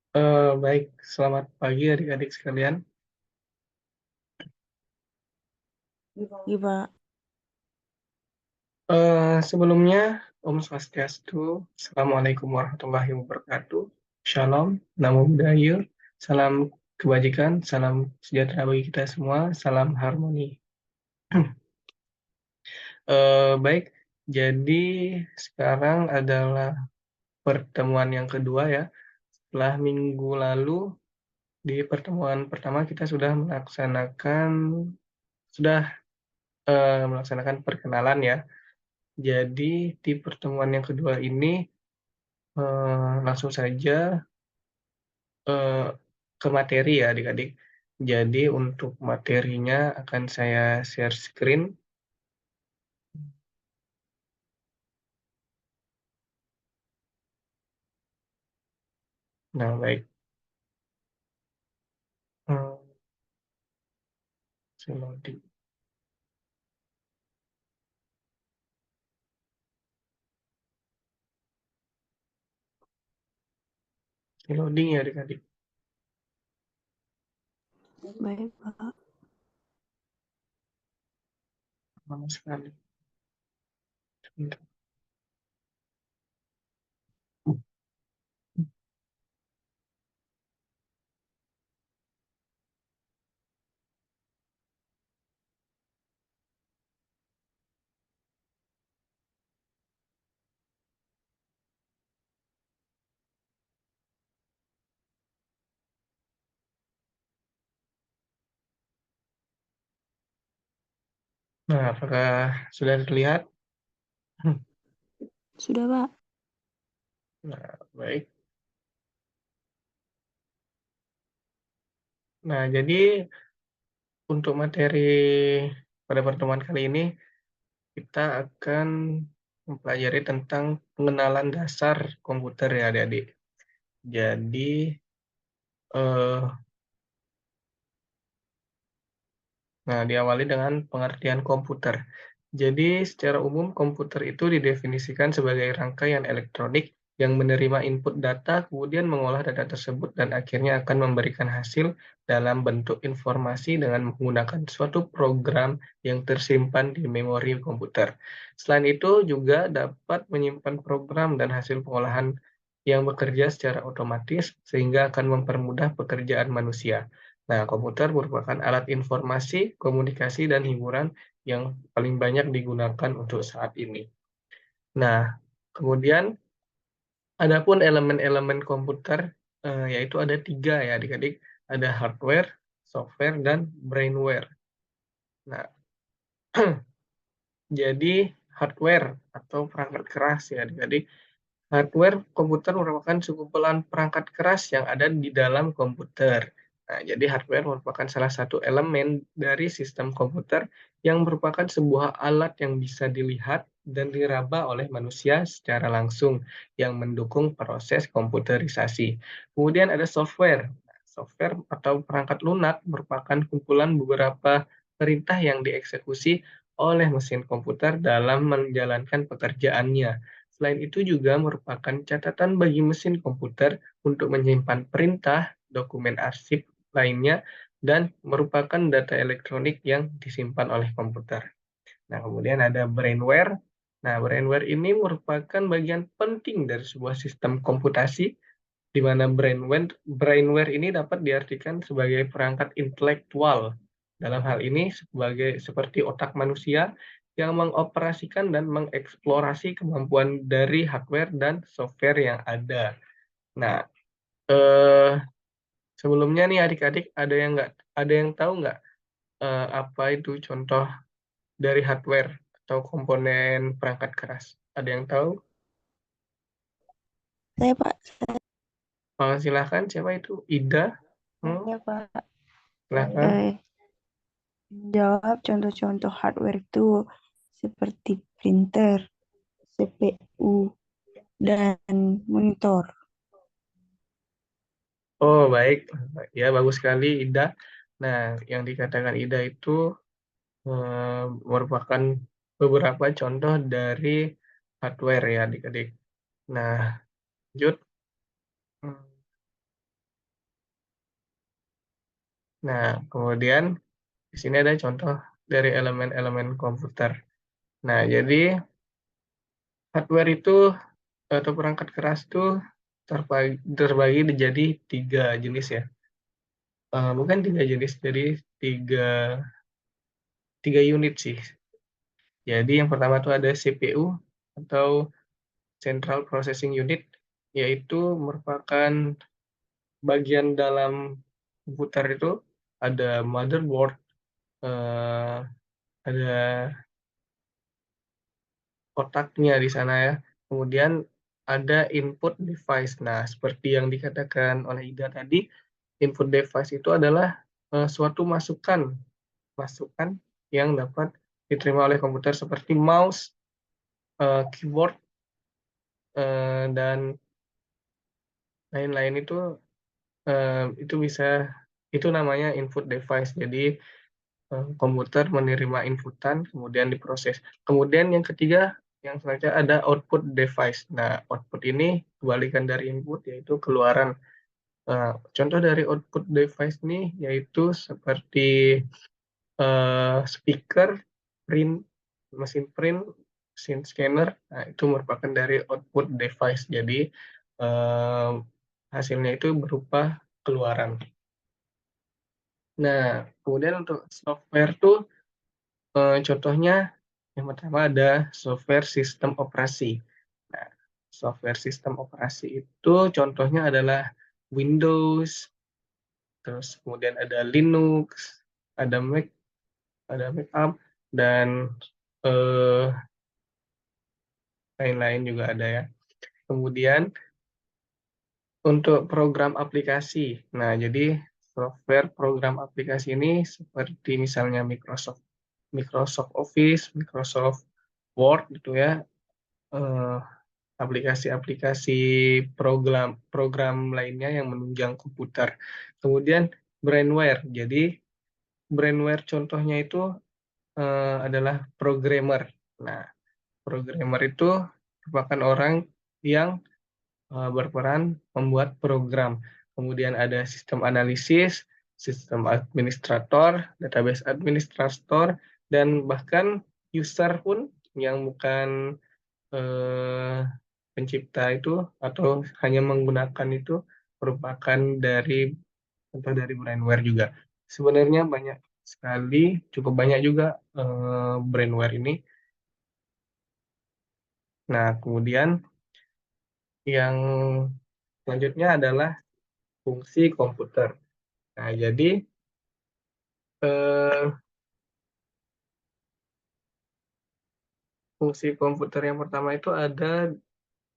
Baik, selamat pagi adik-adik sekalian. Iya, Pak. Sebelumnya, Om Swastiastu, Assalamualaikum warahmatullahi wabarakatuh, Shalom, Namo Buddhaya, salam kebajikan, salam sejahtera bagi kita semua, salam harmoni. Baik, jadi sekarang adalah pertemuan yang kedua ya. Setelah minggu lalu, di pertemuan pertama kita sudah melaksanakan perkenalan ya. Jadi di pertemuan yang kedua ini langsung saja eh, ke materi ya adik-adik. Jadi untuk materinya akan saya share screen. Nah baik, Hmm, saya loading. Saya loading ya adik-adik. Baik, Pak. Lama sekali. Sebentar. Nah, apakah sudah terlihat? Sudah, Pak. Nah, baik. Nah, jadi untuk materi pada pertemuan kali ini kita akan mempelajari tentang pengenalan dasar komputer ya adik-adik. Jadi eh, Nah, diawali dengan pengertian komputer. Jadi, secara umum komputer itu didefinisikan sebagai rangkaian elektronik yang menerima input data, kemudian mengolah data tersebut, dan akhirnya akan memberikan hasil dalam bentuk informasi dengan menggunakan suatu program yang tersimpan di memori komputer. Selain itu, juga dapat menyimpan program dan hasil pengolahan yang bekerja secara otomatis, sehingga akan mempermudah pekerjaan manusia. Nah, komputer merupakan alat informasi, komunikasi, dan hiburan yang paling banyak digunakan untuk saat ini. Nah, kemudian adapun elemen-elemen komputer, yaitu ada 3 ya adik-adik. Ada hardware, software, dan brainware. Nah, jadi hardware atau perangkat keras ya adik-adik. Hardware komputer merupakan sekumpulan perangkat keras yang ada di dalam komputer. Nah, jadi hardware merupakan salah satu elemen dari sistem komputer yang merupakan sebuah alat yang bisa dilihat dan diraba oleh manusia secara langsung yang mendukung proses komputerisasi. Kemudian ada software. Software atau perangkat lunak merupakan kumpulan beberapa perintah yang dieksekusi oleh mesin komputer dalam menjalankan pekerjaannya. Selain itu juga merupakan catatan bagi mesin komputer untuk menyimpan perintah, dokumen arsip lainnya, dan merupakan data elektronik yang disimpan oleh komputer. Nah, kemudian ada brainware. Nah, brainware ini merupakan bagian penting dari sebuah sistem komputasi di mana brainware ini dapat diartikan sebagai perangkat intelektual. Dalam hal ini sebagai seperti otak manusia yang mengoperasikan dan mengeksplorasi kemampuan dari hardware dan software yang ada. Nah, eh, sebelumnya nih adik-adik ada yang tahu nggak apa itu contoh dari hardware atau komponen perangkat keras? Ada yang tahu? Saya, Pak. Silahkan, siapa itu? Ida? Saya, Pak. Silahkan. Eh, Jawab contoh-contoh hardware itu seperti printer, CPU, dan monitor. Oh, baik. Ya, bagus sekali, Ida. Nah, yang dikatakan Ida itu merupakan beberapa contoh dari hardware ya, adik-adik. Nah, lanjut. Hmm, Nah, kemudian di sini ada contoh dari elemen-elemen komputer. Nah, jadi hardware itu atau perangkat keras itu terbagi menjadi 3 jenis ya. Bukan 3 jenis, jadi tiga, tiga unit sih. Jadi yang pertama itu ada CPU atau Central Processing Unit, yaitu merupakan bagian dalam komputer itu ada motherboard, eh, ada kotaknya di sana ya. Kemudian ada input device. Nah, seperti yang dikatakan oleh Ida tadi, input device itu adalah suatu masukan, masukan yang dapat diterima oleh komputer seperti mouse, keyboard, dan lain-lain itu bisa itu namanya input device. Jadi komputer menerima inputan kemudian diproses. Kemudian yang ketiga yang selanjutnya ada output device. Nah, output ini kebalikan dari input yaitu keluaran. Contoh dari output device ini yaitu seperti speaker, print, mesin print, mesin scanner. Nah, itu merupakan dari output device. Jadi eh, hasilnya itu berupa keluaran. Nah, kemudian untuk software tuh contohnya yang pertama ada software sistem operasi. Nah, software sistem operasi itu contohnya adalah Windows, terus kemudian ada Linux, ada Mac, ada Mac, dan eh, lain-lain juga ada ya. Kemudian untuk program aplikasi. Nah, jadi software program aplikasi ini seperti misalnya Microsoft Microsoft Office, Microsoft Word gitu ya, eh, aplikasi-aplikasi program program lainnya yang menunjang komputer. Kemudian brainware. Jadi brainware contohnya itu adalah programmer. Nah, programmer itu merupakan orang yang berperan membuat program. Kemudian ada sistem analisis, sistem administrator, database administrator, dan bahkan user pun yang bukan eh, pencipta itu atau hanya menggunakan itu merupakan dari contoh dari brainware juga. Sebenarnya banyak sekali, cukup banyak juga brainware ini. Nah, kemudian yang selanjutnya adalah fungsi komputer. Nah, jadi eh, fungsi komputer yang pertama itu ada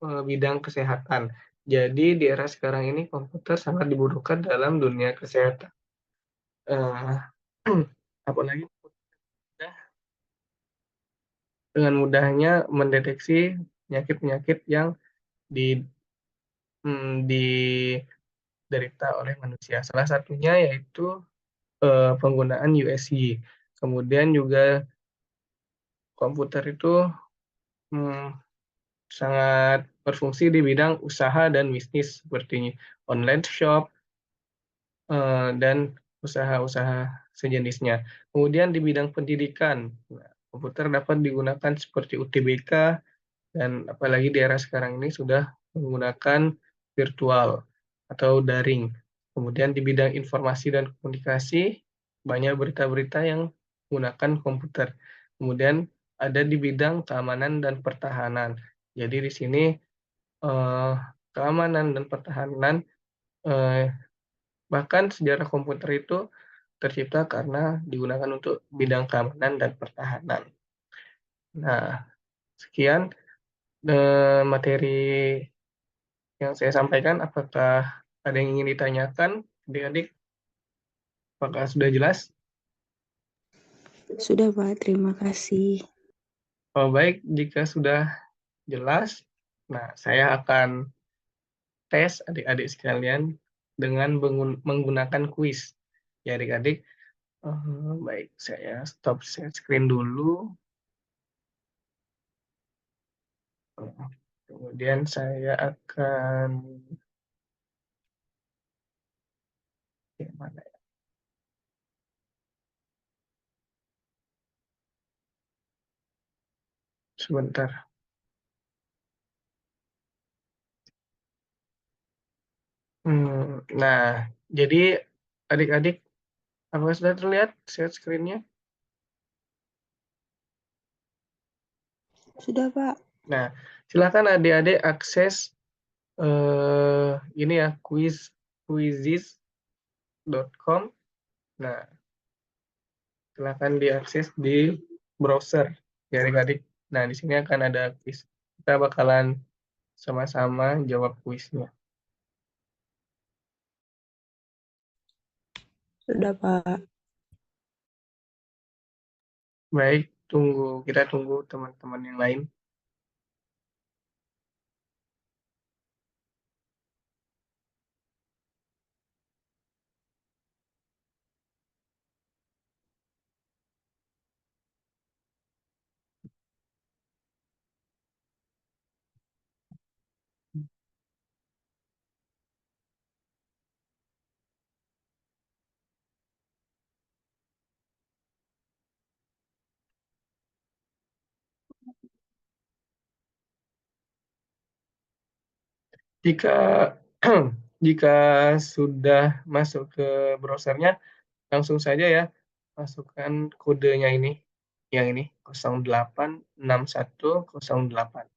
bidang kesehatan. Jadi di era sekarang ini komputer sangat dibutuhkan dalam dunia kesehatan. Eh, apalagi dengan mudahnya mendeteksi penyakit-penyakit yang di, diderita oleh manusia. Salah satunya yaitu penggunaan USG. Kemudian juga komputer itu mm, sangat berfungsi di bidang usaha dan bisnis seperti online shop dan usaha-usaha sejenisnya. Kemudian di bidang pendidikan, nah, komputer dapat digunakan seperti UTBK dan apalagi di era sekarang ini sudah menggunakan virtual atau daring. Kemudian di bidang informasi dan komunikasi, banyak berita-berita yang menggunakan komputer. Kemudian ada di bidang keamanan dan pertahanan. Jadi di sini eh, keamanan dan pertahanan, eh, bahkan sejarah komputer itu tercipta karena digunakan untuk bidang keamanan dan pertahanan. Nah, sekian materi yang saya sampaikan. Apakah ada yang ingin ditanyakan, adik-adik? Apakah sudah jelas? Sudah, Pak. Terima kasih. Oh, baik, jika sudah jelas, nah saya akan tes adik-adik sekalian dengan menggunakan kuis. Ya, adik-adik. Baik, saya stop share screen dulu. Kemudian saya akan, ya, mana ya? Sebentar. Nah, jadi adik-adik, apakah sudah terlihat share screen-nya? Sudah, Pak. Nah, silakan adik-adik akses ini ya, quizizz.com. Nah, silakan diakses di browser ya adik-adik. Nah, di sini akan ada quiz. Kita bakalan sama-sama jawab kuisnya. Sudah, Pak. Baik, kita tunggu teman-teman yang lain. Jika jika sudah masuk ke browsernya, langsung saja ya masukkan kodenya ini, yang ini 086108.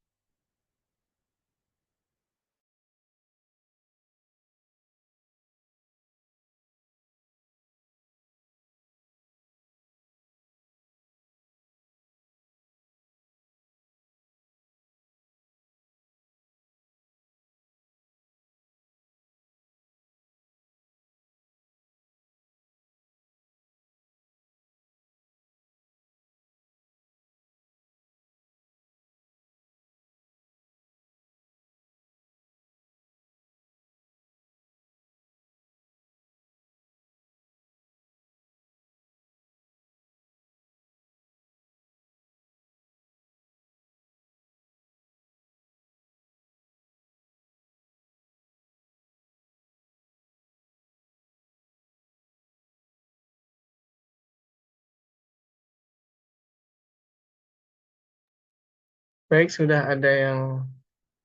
Baik, sudah ada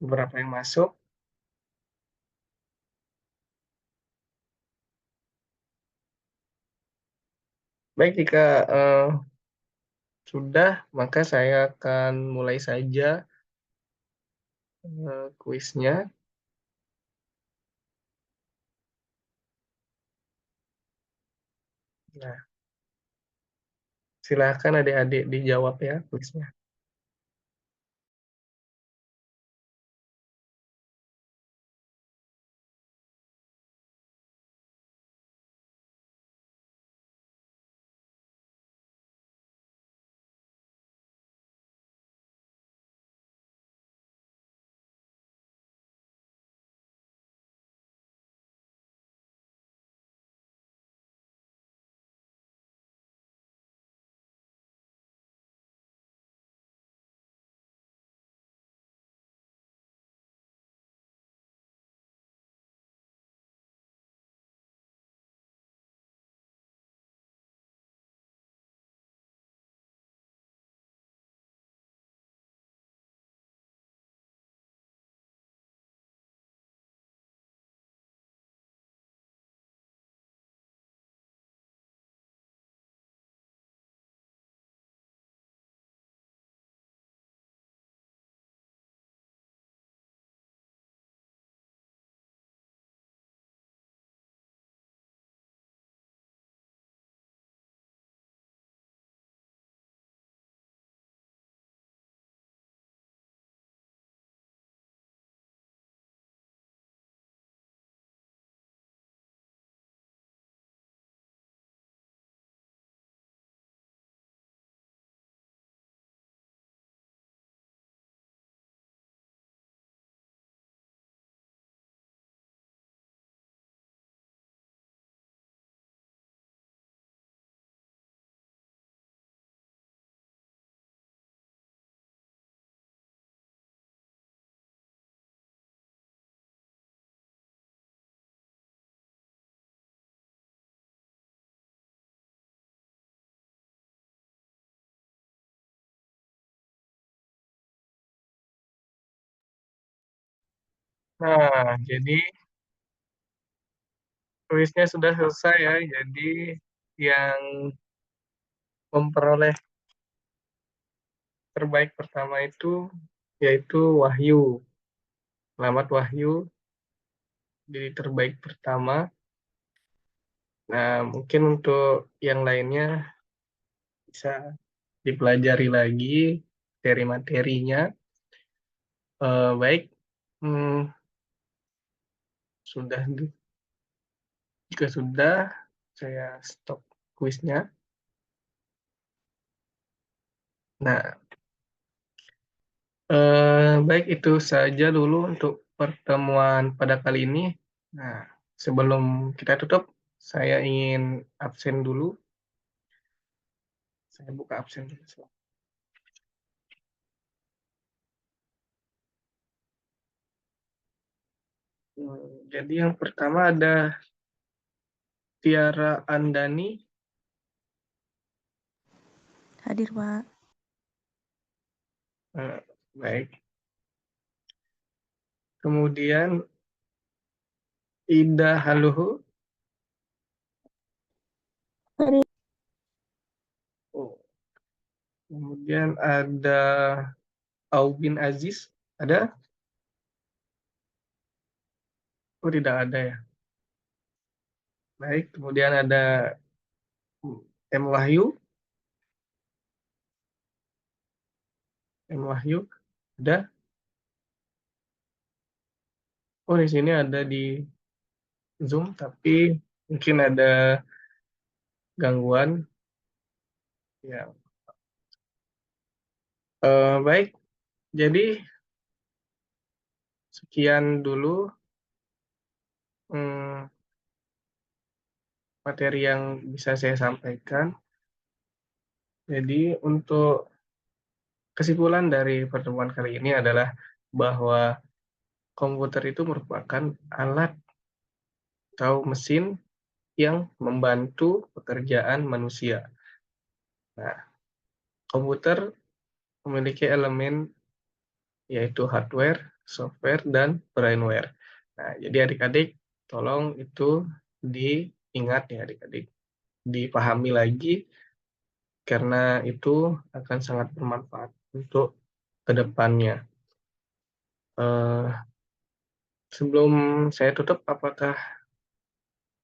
beberapa yang masuk. Baik, jika sudah, maka saya akan mulai saja kuisnya. Nah, silakan adik-adik dijawab ya kuisnya. Nah, jadi kuisnya sudah selesai ya. Jadi yang memperoleh terbaik pertama itu yaitu Wahyu. Selamat Wahyu di terbaik pertama. Nah, mungkin untuk yang lainnya bisa dipelajari lagi dari materinya. Baik, hmm, sudah jika sudah saya stop kuisnya. Nah, baik itu saja dulu untuk pertemuan pada kali ini. Nah, sebelum kita tutup, saya ingin absen dulu. Saya buka absen dulu. Jadi yang pertama ada Tiara Andani. Hadir, Pak. Baik. Kemudian Ida Haluhu. Hadir. Oh. Kemudian ada Aubin Aziz. Ada? Oh, tidak ada ya. Baik, kemudian ada M. Wahyu. M. Wahyu. Ada? Oh, di sini ada di Zoom, tapi mungkin ada gangguan. Ya. Baik, jadi sekian dulu hmm, materi yang bisa saya sampaikan. Jadi untuk kesimpulan dari pertemuan kali ini adalah bahwa komputer itu merupakan alat atau mesin yang membantu pekerjaan manusia. Nah, komputer memiliki elemen yaitu hardware, software, dan brainware. Nah, jadi adik-adik tolong itu diingat ya adik-adik, dipahami lagi karena itu akan sangat bermanfaat untuk kedepannya. Sebelum saya tutup, apakah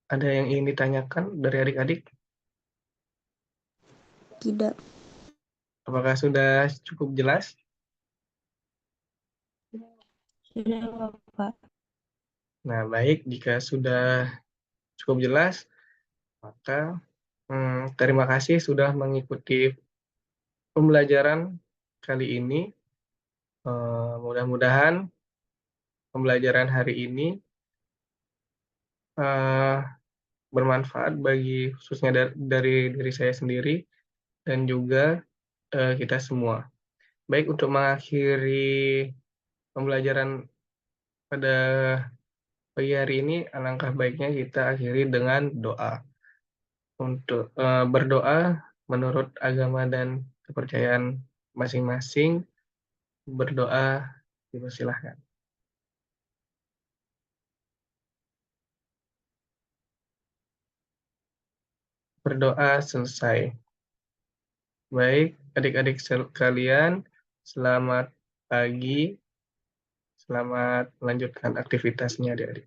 ada yang ingin ditanyakan dari adik-adik? Tidak. Apakah sudah cukup jelas? Sudah, Pak. Nah, baik, jika sudah cukup jelas, maka terima kasih sudah mengikuti pembelajaran kali ini. Mudah-mudahan pembelajaran hari ini eh, bermanfaat bagi khususnya dari diri saya sendiri dan juga kita semua. Baik, untuk mengakhiri pembelajaran pada pagi hari ini, alangkah baiknya kita akhiri dengan doa. Untuk berdoa menurut agama dan kepercayaan masing-masing, berdoa dipersilahkan. Berdoa selesai. Baik, adik-adik sekalian, selamat pagi, selamat melanjutkan aktivitasnya adik-adik.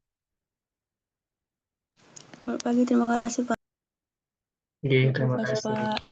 Selamat pagi, terima kasih, Pak. Oke, terima Terima kasih, kasih. Pak.